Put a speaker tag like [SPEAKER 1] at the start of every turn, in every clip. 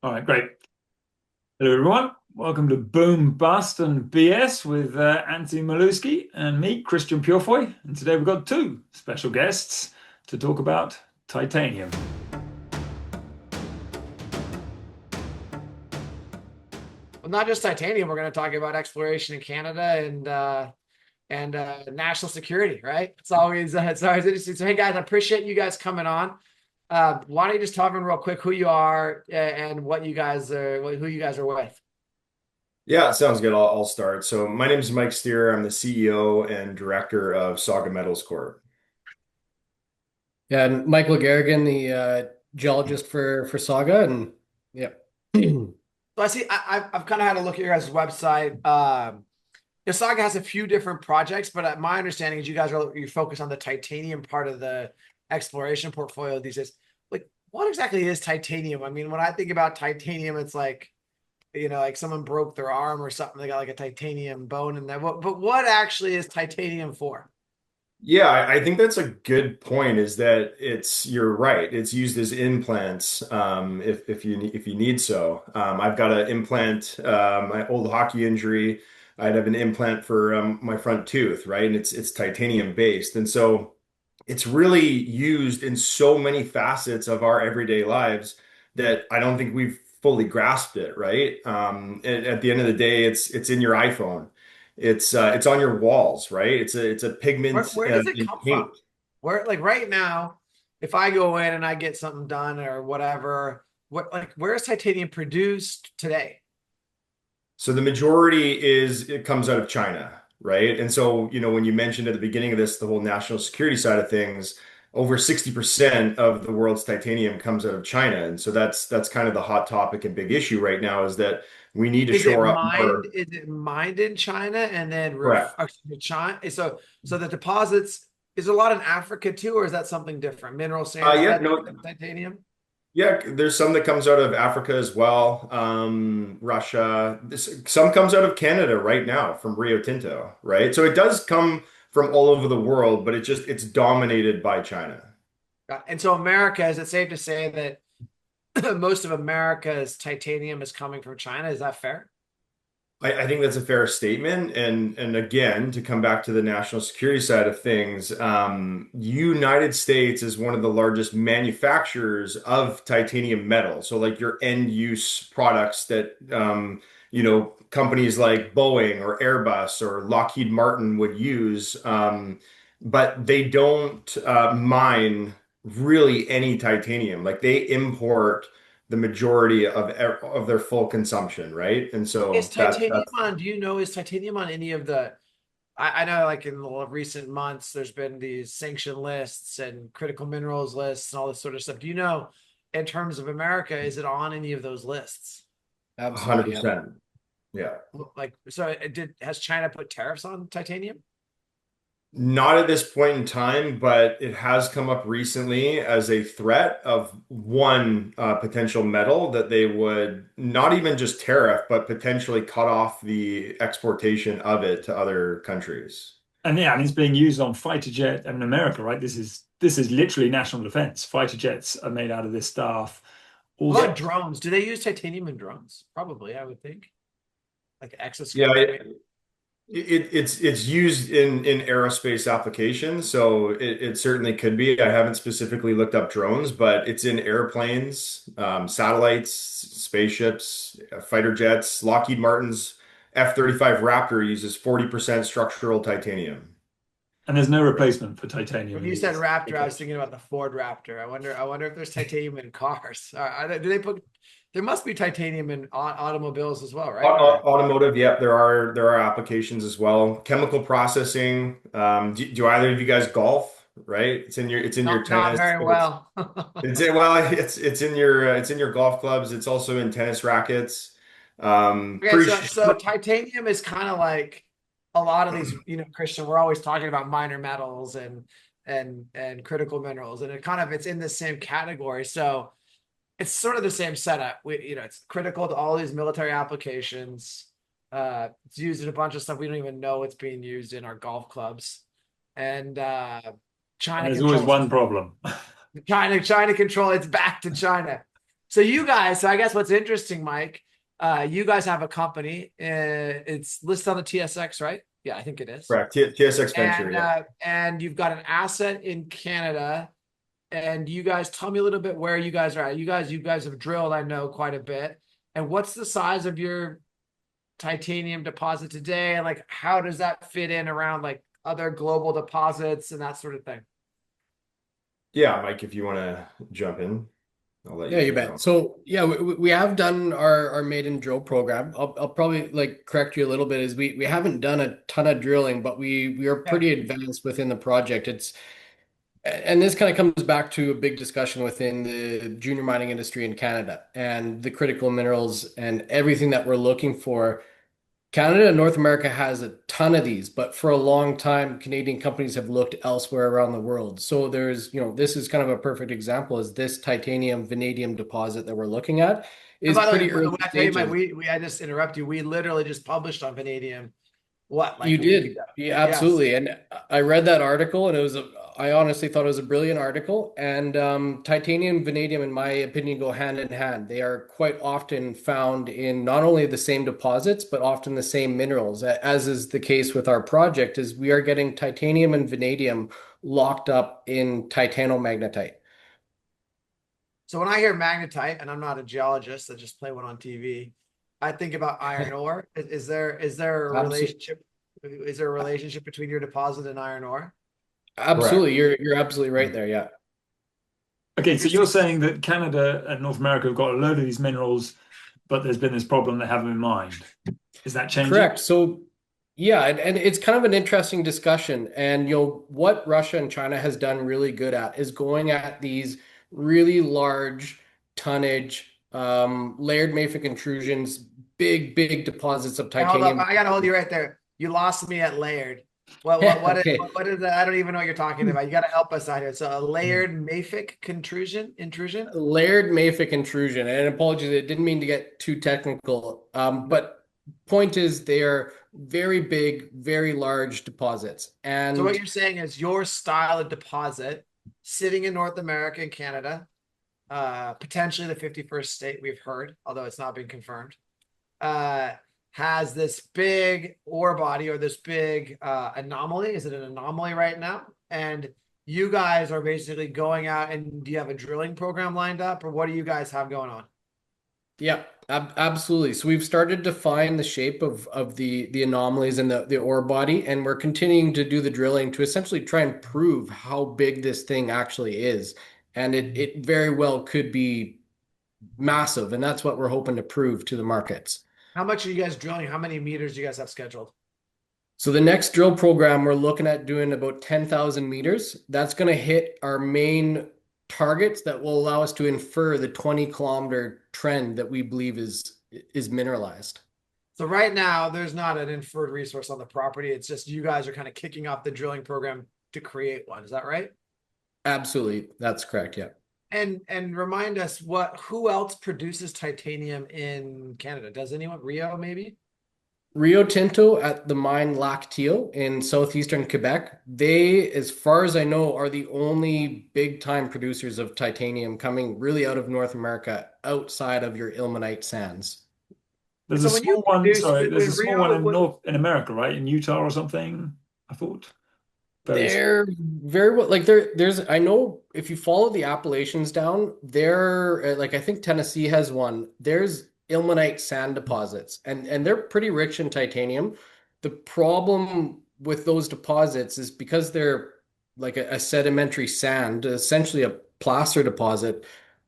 [SPEAKER 1] All right, great. Hello, everyone. Welcome to Boom, Bust, and BS with Anthony Milewski and me, Christian Purefoy. And today we've got two special guests to talk about titanium.
[SPEAKER 2] Well, not just titanium. We're going to talk about exploration in Canada and national security. Right? It's always interesting. So, hey guys, I appreciate you guys coming on. Why don't you just tell everyone real quick who you are and what you guys are, who you guys are with?
[SPEAKER 3] Yeah, sounds good. I'll start. So my name is Mike Stier. I'm the CEO and director of Saga Metals Corp.
[SPEAKER 4] Yeah, and Michael Garagan, the geologist for Saga, and yeah.
[SPEAKER 2] So I see. I've kind of had a look at your guys' website. Saga has a few different projects, but my understanding is you focus on the titanium part of the exploration portfolio these days. Like, what exactly is titanium? I mean, when I think about titanium, it's like, like someone broke their arm or something. They got like a titanium bone in there. But what actually is titanium for?
[SPEAKER 3] Yeah, I think that's a good point, is that you're right. It's used as implants, if you need so. I've got an implant, my old hockey injury. I'd have an implant for my front tooth, right? And it's titanium based. And so it's really used in so many facets of our everyday lives that I don't think we've fully grasped it, right? At the end of the day, it's in your iPhone. It's on your walls, right? It's a pigment
[SPEAKER 2] Where does it
[SPEAKER 3] in
[SPEAKER 2] come from?
[SPEAKER 3] paint.
[SPEAKER 2] Where, like right now, if I go in and I get something done or whatever, where is titanium produced today?
[SPEAKER 3] So the majority it comes out of China, right? And so, when you mentioned at the beginning of this, the whole national security side of things, over 60% of the world's titanium comes out of China. And so that's kind of the hot topic and big issue right now, is that we need to shore up more.
[SPEAKER 2] Is it mined in China and then
[SPEAKER 3] Correct.
[SPEAKER 2] China? So the deposits, is there a lot in Africa too, or is that something different? Mineral sands, is
[SPEAKER 3] Yeah,
[SPEAKER 2] that
[SPEAKER 3] no,
[SPEAKER 2] titanium?
[SPEAKER 3] yeah, there's some that comes out of Africa as well. Russia. Some comes out of Canada right now from Rio Tinto, right? So it does come from all over the world, but it's dominated by China.
[SPEAKER 2] And so America, is it safe to say that most of America's titanium is coming from China? Is that fair?
[SPEAKER 3] I think that's a fair statement. And again, to come back to the national security side of things, United States is one of the largest manufacturers of titanium metal. So like your end use products that companies like Boeing or Airbus or Lockheed Martin would use. But they don't mine really any titanium. Like they import the majority of their full consumption, right? And
[SPEAKER 2] Is
[SPEAKER 3] so
[SPEAKER 2] titanium
[SPEAKER 3] that's
[SPEAKER 2] on, do you know, is titanium on any of I know like in the recent months, there's been these sanction lists and critical minerals lists and all this sort of stuff. Do you know, in terms of America, is it on any of those lists?
[SPEAKER 4] Absolutely, yeah.
[SPEAKER 3] 100%. Yeah.
[SPEAKER 2] Like, so has China put tariffs on titanium?
[SPEAKER 3] Not at this point in time, but it has come up recently as a threat of one potential metal that they would not even just tariff, but potentially cut off the exportation of it to other countries.
[SPEAKER 1] And yeah, and it's being used on fighter jet in America, right? This is literally national defense. Fighter jets are made out of this stuff.
[SPEAKER 2] What
[SPEAKER 1] Also,
[SPEAKER 2] about drones? Do they use titanium in drones? Probably, I would think. Like
[SPEAKER 3] Yeah,
[SPEAKER 2] exoskeleton, maybe.
[SPEAKER 3] it's used in aerospace applications, so it certainly could be. I haven't specifically looked up drones, but it's in airplanes, satellites, spaceships, fighter jets. Lockheed Martin's F-35 Raptor uses 40% structural titanium.
[SPEAKER 1] and there's no replacement for titanium
[SPEAKER 2] When
[SPEAKER 1] in
[SPEAKER 2] you said
[SPEAKER 1] these.
[SPEAKER 2] Raptor, I was thinking about the Ford Raptor. I wonder if there's titanium in cars. Do they put? There must be titanium in automobiles as well, right? Or
[SPEAKER 3] Automotive, yep, there are applications as well. Chemical processing. Do either of you guys golf? Right? It's in your
[SPEAKER 2] not
[SPEAKER 3] tennis.
[SPEAKER 2] very well.
[SPEAKER 3] It's in your golf clubs. It's also in tennis rackets.
[SPEAKER 2] Okay,
[SPEAKER 3] Pretty
[SPEAKER 2] so
[SPEAKER 3] sure.
[SPEAKER 2] titanium is kind of like a lot of these, Christian, we're always talking about minor metals and critical minerals, and it's in the same category. So it's sort of the same setup. It's critical to all these military applications. It's used in a bunch of stuff we don't even know it's being used in our golf clubs. And
[SPEAKER 1] And
[SPEAKER 2] China
[SPEAKER 1] there's always
[SPEAKER 2] controls it.
[SPEAKER 1] one problem.
[SPEAKER 2] China control it's back to China. So you guys, so I guess what's interesting, Mike, you guys have a company. It's listed on the TSX, right? Yeah, I think it is.
[SPEAKER 3] Correct. TSX Venture, yeah.
[SPEAKER 2] And you've got an asset in Canada. And you guys tell me a little bit where you guys are at. You guys have drilled, I know, quite a bit. And what's the size of your titanium deposit today? And like, how does that fit in around like other global deposits and that sort of thing?
[SPEAKER 3] Yeah, Mike, if you want to jump in, I'll let
[SPEAKER 4] Yeah,
[SPEAKER 3] you
[SPEAKER 4] you
[SPEAKER 3] go.
[SPEAKER 4] bet. So yeah, we have done our maiden drill program. I'll probably like correct you a little bit, is we haven't done a ton of drilling, but we are pretty advanced within the project. And this kind of comes back to a big discussion within the junior mining industry in Canada and the critical minerals and everything that we're looking for. Canada and North America has a ton of these, but for a long time, Canadian companies have looked elsewhere around the world. So this is kind of a perfect example, is this titanium vanadium deposit that we're looking at
[SPEAKER 2] And
[SPEAKER 4] is
[SPEAKER 2] by the way,
[SPEAKER 4] pretty early
[SPEAKER 2] when I tell you, Mike,
[SPEAKER 4] stages.
[SPEAKER 2] I just interrupt you. We literally just published on vanadium, like
[SPEAKER 4] You
[SPEAKER 2] a week
[SPEAKER 4] did.
[SPEAKER 2] ago.
[SPEAKER 4] Yeah,
[SPEAKER 2] Yes.
[SPEAKER 4] absolutely. And I read that article and I honestly thought it was a brilliant article. And titanium and vanadium, in my opinion, go hand in hand. They are quite often found in not only the same deposits, but often the same minerals. As is the case with our project, is we are getting titanium and vanadium locked up in titanomagnetite.
[SPEAKER 2] So when I hear magnetite, and I'm not a geologist, I just play one on TV, I think about iron ore. Is there a
[SPEAKER 4] Absolutely.
[SPEAKER 2] relationship? Is there a relationship between your deposit and iron ore?
[SPEAKER 3] Correct.
[SPEAKER 4] Absolutely. You're absolutely right there. Yeah.
[SPEAKER 1] Okay, so you're
[SPEAKER 2] Interesting.
[SPEAKER 1] saying that Canada and North America have got a load of these minerals, but there's been this problem they have them in mind. Is that changing?
[SPEAKER 4] Correct. So, yeah, and it's kind of an interesting discussion. And what Russia and China has done really good at is going at these really large tonnage, layered mafic intrusions, big deposits of
[SPEAKER 2] Hey, hold up.
[SPEAKER 4] titanium.
[SPEAKER 2] I gotta hold you right there. You lost me at layered. What is that? I don't even know what you're talking about. You gotta help us out here. So a layered mafic intrusion?
[SPEAKER 4] Layered mafic intrusion. And apologies, I didn't mean to get too technical. But point is, they are very big, very large deposits.
[SPEAKER 2] So what
[SPEAKER 4] And
[SPEAKER 2] you're saying is your style of deposit sitting in North America and Canada, potentially the 51st state we've heard, although it's not been confirmed, uh, has this big ore body or this big anomaly. Is it an anomaly right now? And you guys are basically going out, and do you have a drilling program lined up, or what do you guys have going on?
[SPEAKER 4] yeah, absolutely. So we've started to find the shape of the anomalies in the ore body, and we're continuing to do the drilling to essentially try and prove how big this thing actually is. And it very well could be massive, and that's what we're hoping to prove to the markets.
[SPEAKER 2] How much are you guys drilling? How many meters do you guys have scheduled?
[SPEAKER 4] So the next drill program, we're looking at doing about 10,000 meters. That's going to hit our main targets that will allow us to infer the 20-kilometer trend that we believe is mineralized.
[SPEAKER 2] So right now, there's not an inferred resource on the property. It's just you guys are kind of kicking off the drilling program to create one. Is that right?
[SPEAKER 4] Absolutely. That's correct. Yeah.
[SPEAKER 2] And remind us who else produces titanium in Canada? Does anyone? Rio, maybe?
[SPEAKER 4] Rio Tinto at the mine Lac Teal in southeastern Quebec. They, as far as I know, are the only big time producers of titanium coming really out of North America outside of your ilmenite sands.
[SPEAKER 1] There's
[SPEAKER 2] So
[SPEAKER 1] a
[SPEAKER 2] when you
[SPEAKER 1] small one,
[SPEAKER 2] produce
[SPEAKER 1] sorry, there's a
[SPEAKER 2] with
[SPEAKER 1] small one
[SPEAKER 2] Rio,
[SPEAKER 1] in America, right? In Utah or something, I thought. Very small.
[SPEAKER 4] They're very well, like there's I know if you follow the Appalachians down, there like I think Tennessee has one. There's ilmenite sand deposits and they're pretty rich in titanium. The problem with those deposits is because they're like a sedimentary sand, essentially a placer deposit.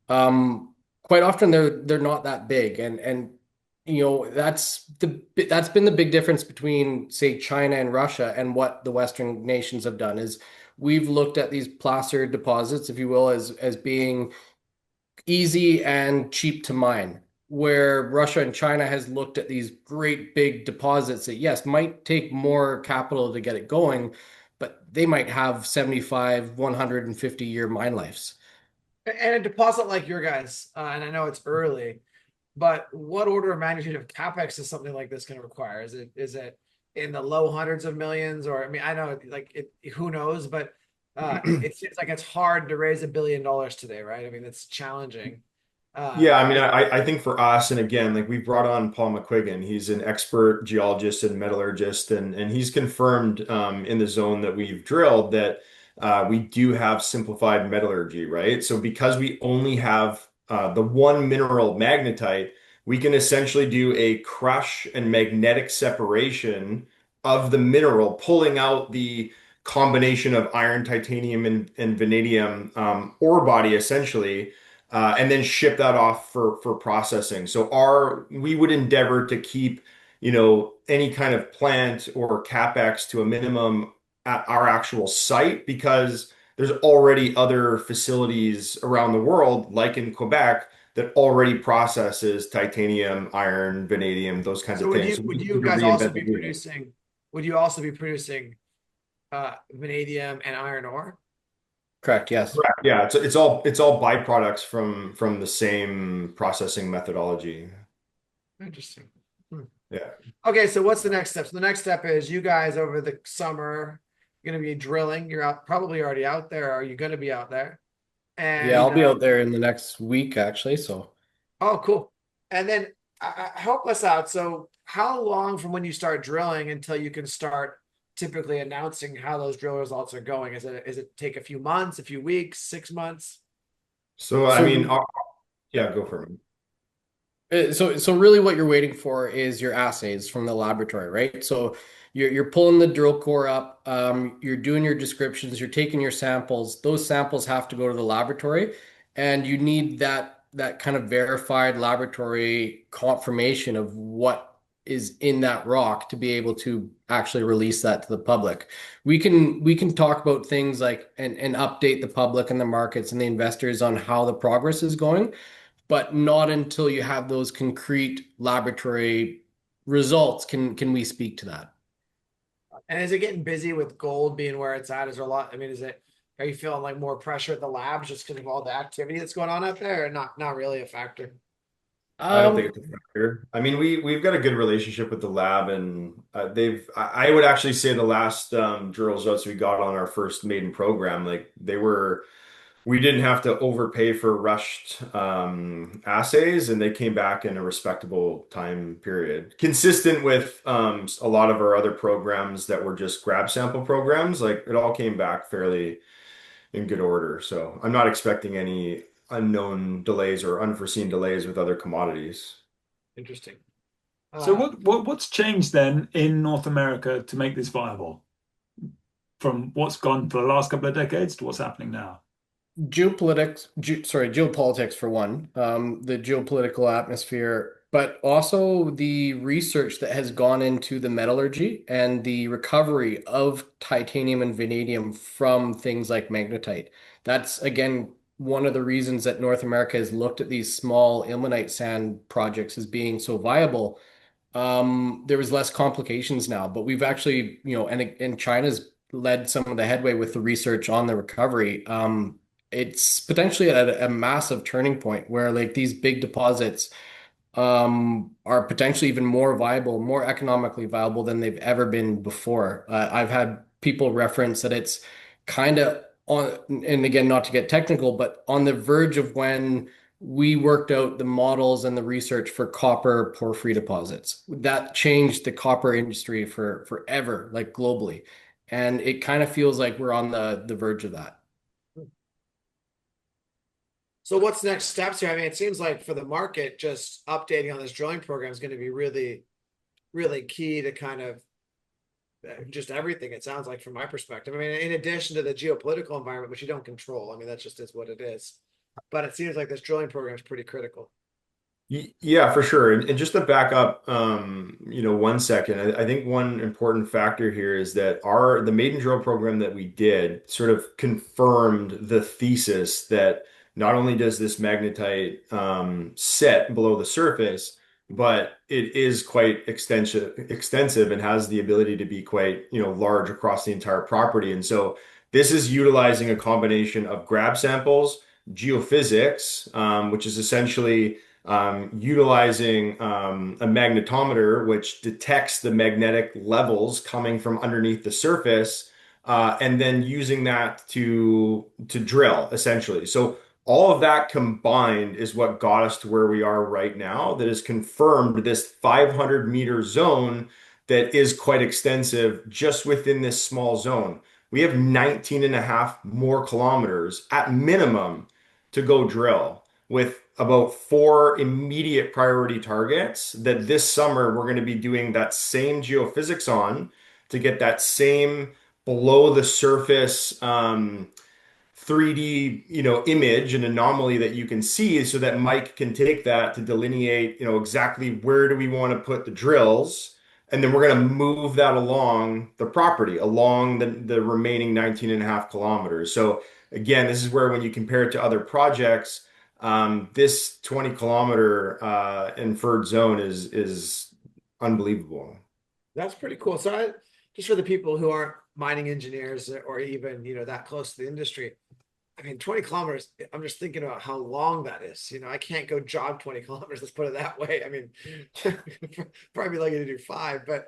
[SPEAKER 4] Quite often they're not that big, and that's been the big difference between say China and Russia and what the Western nations have done is we've looked at these placer deposits, if you will, as being easy and cheap to mine, where Russia and China has looked at these great big deposits that yes might take more capital to get it going, but they might have 75, 150-year mine lives.
[SPEAKER 2] and a deposit like your guys, and I know it's early, but what order of magnitude of capex is something like this going to require? Is it in the low hundreds of millions, or I mean, I know who knows, but it seems like it's hard to raise $1 billion today, right? I mean, it's challenging.
[SPEAKER 3] Yeah, I mean, I think for us, and again, like we brought on Paul McQuiggan, he's an expert geologist and metallurgist, and he's confirmed in the zone that we've drilled that we do have simplified metallurgy, right? So because we only have the one mineral magnetite, we can essentially do a crush and magnetic separation of the mineral, pulling out the combination of iron, titanium, and vanadium ore body essentially and then ship that off for processing. So we would endeavor to keep, any kind of plant or capex to a minimum at our actual site because there's already other facilities around the world, like in Quebec, that already processes titanium, iron, vanadium, those kinds
[SPEAKER 2] So
[SPEAKER 3] of
[SPEAKER 2] would
[SPEAKER 3] things.
[SPEAKER 2] you
[SPEAKER 3] So we
[SPEAKER 2] would
[SPEAKER 3] don't
[SPEAKER 2] you
[SPEAKER 3] need to
[SPEAKER 2] guys also
[SPEAKER 3] reinvent the
[SPEAKER 2] be
[SPEAKER 3] wheel.
[SPEAKER 2] producing would you also be producing vanadium and iron ore?
[SPEAKER 4] Correct, yes.
[SPEAKER 3] Correct. Yeah, it's all byproducts from the same processing methodology.
[SPEAKER 2] Interesting. Hmm.
[SPEAKER 3] Yeah.
[SPEAKER 2] Okay, so what's the next step? So the next step is you guys over the summer going to be drilling. You're out probably already out there. Are you going to be out there?
[SPEAKER 4] Yeah,
[SPEAKER 2] And
[SPEAKER 4] I'll be out there in the next week actually, so
[SPEAKER 2] oh, cool. And then help us out. So how long from when you start drilling until you can start typically announcing how those drill results are going? Is it take a few months, a few weeks, 6 months?
[SPEAKER 3] So I mean,
[SPEAKER 4] so
[SPEAKER 3] yeah, go for it.
[SPEAKER 4] so really what you're waiting for is your assays from the laboratory, right? So you're pulling the drill core up, you're doing your descriptions, you're taking your samples. Those samples have to go to the laboratory, and you need that kind of verified laboratory confirmation of what is in that rock to be able to actually release that to the public. We can talk about things like and update the public and the markets and the investors on how the progress is going, but not until you have those concrete laboratory results can we speak to that.
[SPEAKER 2] And is it getting busy with gold being where it's at? Is there a lot? I mean, are you feeling like more pressure at the labs just because of all the activity that's going on out there, or not really a factor?
[SPEAKER 3] I don't think
[SPEAKER 4] Um,
[SPEAKER 3] it's a factor. I mean, we've got a good relationship with the lab, and I would actually say the last drill results we got on our first maiden program, like we didn't have to overpay for rushed assays, and they came back in a respectable time period, consistent with a lot of our other programs that were just grab sample programs. Like it all came back fairly in good order. So I'm not expecting any unknown delays or unforeseen delays with other commodities.
[SPEAKER 2] Interesting.
[SPEAKER 1] So
[SPEAKER 2] Uh,
[SPEAKER 1] what's changed then in North America to make this viable from what's gone for the last couple of decades to what's happening now?
[SPEAKER 4] geopolitics for one, the geopolitical atmosphere, but also the research that has gone into the metallurgy and the recovery of titanium and vanadium from things like magnetite. That's again one of the reasons that North America has looked at these small ilmenite sand projects as being so viable. There was less complications now, but we've actually, and China's led some of the headway with the research on the recovery. It's potentially at a massive turning point where like these big deposits are potentially even more viable, more economically viable than they've ever been before. I've had people reference that it's kind of on, and again, not to get technical, but on the verge of when we worked out the models and the research for copper porphyry deposits. That changed the copper industry for forever, like globally. And it kind of feels like we're on the verge of that.
[SPEAKER 2] so what's next steps here? I mean, it seems like for the market, just updating on this drilling program is going to be really, really key to kind of just everything. It sounds like from my perspective. I mean, in addition to the geopolitical environment, which you don't control. I mean, that's just is what it is. But it seems like this drilling program is pretty critical.
[SPEAKER 3] Yeah, for sure. And just to back up, 1 second, I think one important factor here is that the maiden drill program that we did sort of confirmed the thesis that not only does this magnetite set below the surface, but it is quite extensive and has the ability to be quite, large across the entire property. And so this is utilizing a combination of grab samples, geophysics, which is essentially utilizing a magnetometer, which detects the magnetic levels coming from underneath the surface, and then using that to drill essentially. So All of that combined is what got us to where we are right now, that has confirmed this 500-meter zone that is quite extensive just within this small zone. We have 19 and a half more kilometers at minimum to go drill, with about 4 immediate priority targets that this summer we're going to be doing that same geophysics on, to get that same below the surface 3D, image and anomaly that you can see, so that Mike can take that to delineate, exactly where do we want to put the drills. And then we're going to move that along the property, along the remaining 19 and a half kilometers. So again, this is where, when you compare it to other projects, this 20-kilometer inferred zone is unbelievable.
[SPEAKER 2] That's pretty cool. So just for the people who aren't mining engineers or even, that close to the industry, I mean, 20 kilometers, I'm just thinking about how long that is. I can't go jog 20 kilometers. Let's put it that way. I mean, probably lucky to do 5, but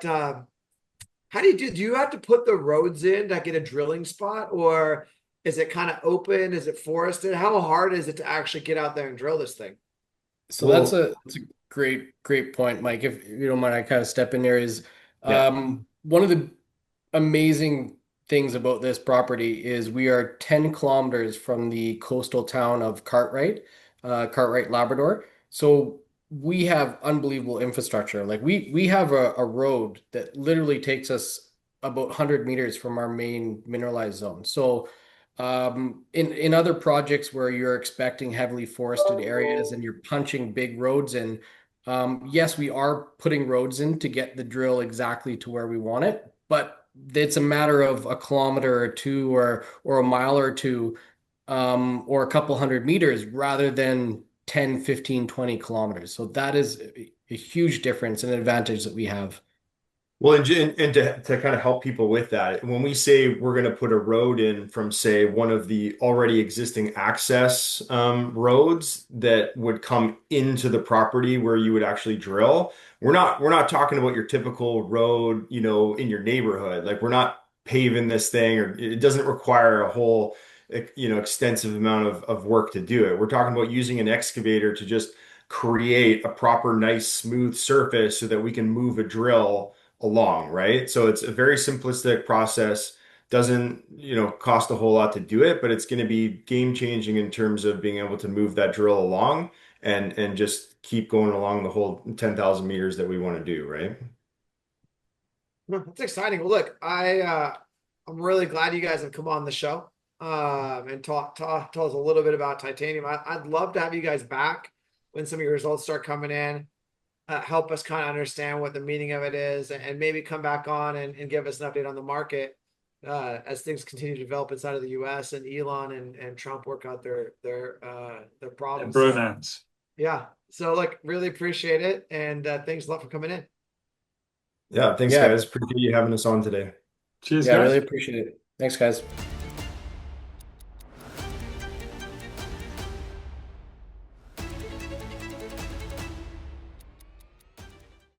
[SPEAKER 2] how do you have to put the roads in to get a drilling spot, or is it kind of open? Is it forested? How hard is it to actually get out there and drill this thing?
[SPEAKER 4] So
[SPEAKER 3] Well,
[SPEAKER 4] that's a great point, Mike. If you don't mind, I kind of step in there. Is
[SPEAKER 3] yeah.
[SPEAKER 4] one of the amazing things about this property is we are 10 kilometers from the coastal town of Cartwright, Labrador. So we have unbelievable infrastructure. Like we have a road that literally takes us about 100 meters from our main mineralized zone. So in other projects where you're expecting heavily forested areas and you're punching big roads in, yes, we are putting roads in to get the drill exactly to where we want it, but it's a matter of a kilometer or two, or a mile or two, or a couple hundred meters, rather than 10, 15, 20 kilometers. So that is a huge difference and advantage that we have.
[SPEAKER 3] Well, and to kind of help people with that, when we say we're going to put a road in from, say, one of the already existing access roads that would come into the property where you would actually drill, we're not talking about your typical road, in your neighborhood. Like, we're not paving this thing, or it doesn't require a whole, extensive amount of work to do it. We're talking about using an excavator to just create a proper, nice, smooth surface so that we can move a drill along, right? So it's a very simplistic process. Doesn't, cost a whole lot to do it, but it's going to be game changing in terms of being able to move that drill along and just keep going along the whole 10,000 meters that we want to do, right?
[SPEAKER 2] Well, that's exciting. Well, look, I'm really glad you guys have come on the show and tell us a little bit about titanium. I'd love to have you guys back when some of your results start coming in. Help us kind of understand what the meaning of it is, and maybe come back on and give us an update on the market as things continue to develop inside of the US, and Elon and Trump work out their problems.
[SPEAKER 1] Bromance.
[SPEAKER 2] Yeah. So look, really appreciate it. And thanks a lot for coming in.
[SPEAKER 3] Yeah, thanks,
[SPEAKER 4] Yeah,
[SPEAKER 3] guys. Appreciate you having us on today.
[SPEAKER 1] Cheers,
[SPEAKER 4] yeah, I
[SPEAKER 1] guys.
[SPEAKER 4] really appreciate it. Thanks, guys.